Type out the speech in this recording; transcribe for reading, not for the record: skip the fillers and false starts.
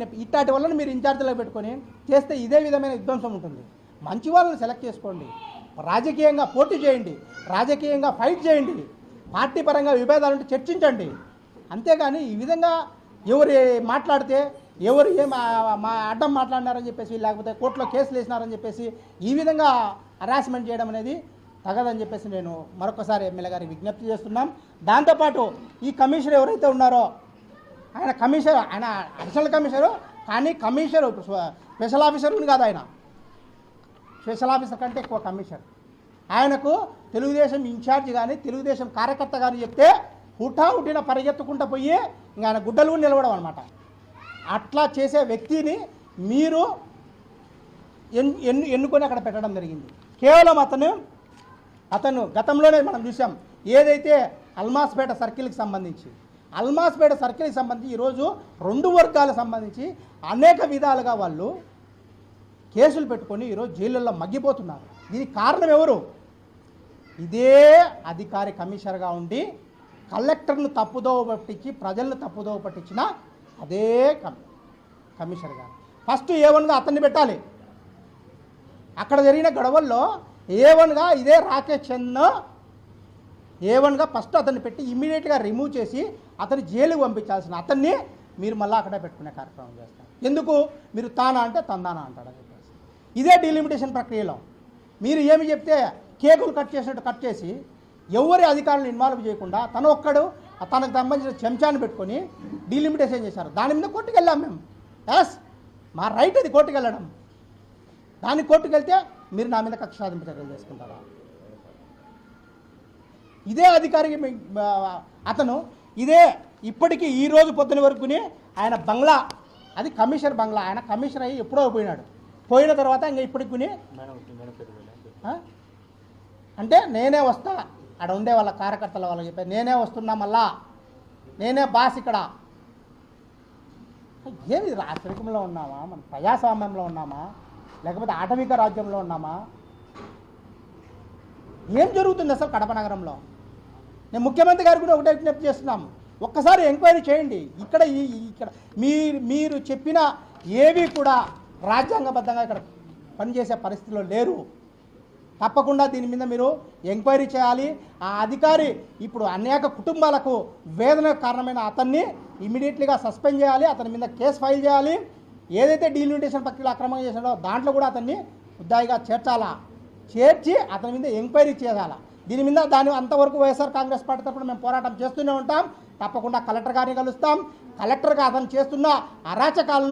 విజ్ఞప్తి, ఇట్లాంటి వాళ్ళని మీరు ఇన్ఛార్జీలో పెట్టుకొని చేస్తే ఇదే విధమైన విధ్వంసం ఉంటుంది. మంచి వాళ్ళని సెలెక్ట్ చేసుకోండి, రాజకీయంగా పోటీ చేయండి, రాజకీయంగా ఫైట్ చేయండి, పార్టీ పరంగా విభేదాలు ఉంటే చర్చించండి. అంతేగాని ఈ విధంగా ఎవరు మాట్లాడితే ఎవరు మా అడ్డం మాట్లాడినారని చెప్పేసి, లేకపోతే కోర్టులో కేసులు వేసినారని చెప్పేసి ఈ విధంగా హరాస్మెంట్ చేయడం అనేది తగదని చెప్పేసి నేను మరొకసారి ఎమ్మెల్యే గారికి విజ్ఞప్తి చేస్తున్నాం. దాంతోపాటు ఈ కమిషనర్ ఎవరైతే ఉన్నారో ఆయన అడిషనల్ కమిషనరు, కానీ కమిషనరు స్పెషల్ ఆఫీసర్ కాదు, ఆయన స్పెషల్ ఆఫీసర్ కంటే ఎక్కువ కమిషనర్. ఆయనకు తెలుగుదేశం ఇన్ఛార్జ్ కానీ తెలుగుదేశం కార్యకర్త కానీ చెప్తే హుటాహుటిన పరిగెత్తుకుంటూ పోయి ఇంకా ఆయన గుడ్డలు నిలవడం అనమాట. అట్లా చేసే వ్యక్తిని మీరు ఎన్నుకొని అక్కడ పెట్టడం జరిగింది. కేవలం అతను గతంలోనే మనం చూసాం, ఏదైతే అల్మాస్పేట సర్కిల్కి సంబంధించి ఈరోజు 2 వర్గాలకు సంబంధించి అనేక విధాలుగా వాళ్ళు కేసులు పెట్టుకొని ఈరోజు జైళ్ళల్లో మగ్గిపోతున్నారు. దీనికి కారణం ఎవరు? ఇదే అధికారి కమిషనర్గా ఉండి కలెక్టర్ను తప్పుదోవ పట్టించి ప్రజలను తప్పుదోవ పట్టించిన అదే కమిషనర్ గారు ఫస్ట్ A1గా అతన్ని పెట్టాలి. అక్కడ జరిగిన గొడవల్లో A1గా ఇదే రాకేష్ చంద్ను A1గా ఫస్ట్ అతన్ని పెట్టి ఇమ్మీడియట్గా రిమూవ్ చేసి అతన్ని జైలుకు పంపించాల్సిన అతన్ని మీరు మళ్ళీ అక్కడే పెట్టుకునే కార్యక్రమం చేస్తారు. ఎందుకు? మీరు తానా అంటే తందానా అంటాడని చెప్పేసి. ఇదే డీలిమిటేషన్ ప్రక్రియలో మీరు ఏమి చెప్తే కేకులు కట్ చేసినట్టు కట్ చేసి ఎవరి అధికారులను ఇన్వాల్వ్ చేయకుండా తను ఒక్కడు తనకు సంబంధించిన చెంచాన్ని పెట్టుకొని డీలిమిటేషన్ చేశారు. దాని మీద కోర్టుకు వెళ్ళాం మేము. ఎస్, మా రైట్ అది కోర్టుకు వెళ్ళడం. దాన్ని కోర్టుకు వెళ్తే మీరు నా మీద కక్ష సాధింపు చర్యలు చేసుకుంటారా? ఇదే అధికారికి అతను ఇదే ఇప్పటికీ ఈరోజు పొద్దున వరకుని ఆయన బంగ్లా, అది కమిషనర్ బంగ్లా, ఆయన కమిషనర్ అయ్యి ఎప్పుడో పోయినాడు. పోయిన తర్వాత ఇంకా ఇప్పటికి అంటే నేనే వస్తా, అక్కడ ఉండే వాళ్ళ కార్యకర్తల వాళ్ళకి చెప్పారు, నేనే వస్తున్నా, మళ్ళా నేనే బాస్ ఇక్కడ. ఏమి రాచరికంలో ఉన్నామా, మన ప్రజాస్వామ్యంలో ఉన్నామా, లేకపోతే ఆటవిక రాజ్యంలో ఉన్నామా? ఏం జరుగుతుంది అసలు కడప నగరంలో? నేను ముఖ్యమంత్రి గారికి కూడా ఒకటే విజ్ఞప్తి చేస్తున్నాం, ఒక్కసారి ఎంక్వైరీ చేయండి. ఇక్కడ మీరు చెప్పిన ఏవి కూడా రాజ్యాంగబద్ధంగా ఇక్కడ పనిచేసే పరిస్థితిలో లేరు. తప్పకుండా దీని మీద మీరు ఎంక్వైరీ చేయాలి. ఆ అధికారి ఇప్పుడు అనేక కుటుంబాలకు వేదన కారణమైన అతన్ని ఇమీడియట్లీగా సస్పెండ్ చేయాలి, అతని మీద కేసు ఫైల్ చేయాలి. ఏదైతే డీలిమిటేషన్ ప్రక్రియలో అక్రమంగా చేశాడో దాంట్లో కూడా అతన్ని ముద్దాయిగా చేర్చి అతని మీద ఎంక్వైరీ చేయాలా. దీని మీద అంతవరకు వైఎస్ఆర్ కాంగ్రెస్ పార్టీ తరఫున మేము పోరాటం చేస్తూనే ఉంటాం. తప్పకుండా కలెక్టర్ గారిని కలుస్తాం. కలెక్టర్గా అతను చేస్తున్న అరాచకాలను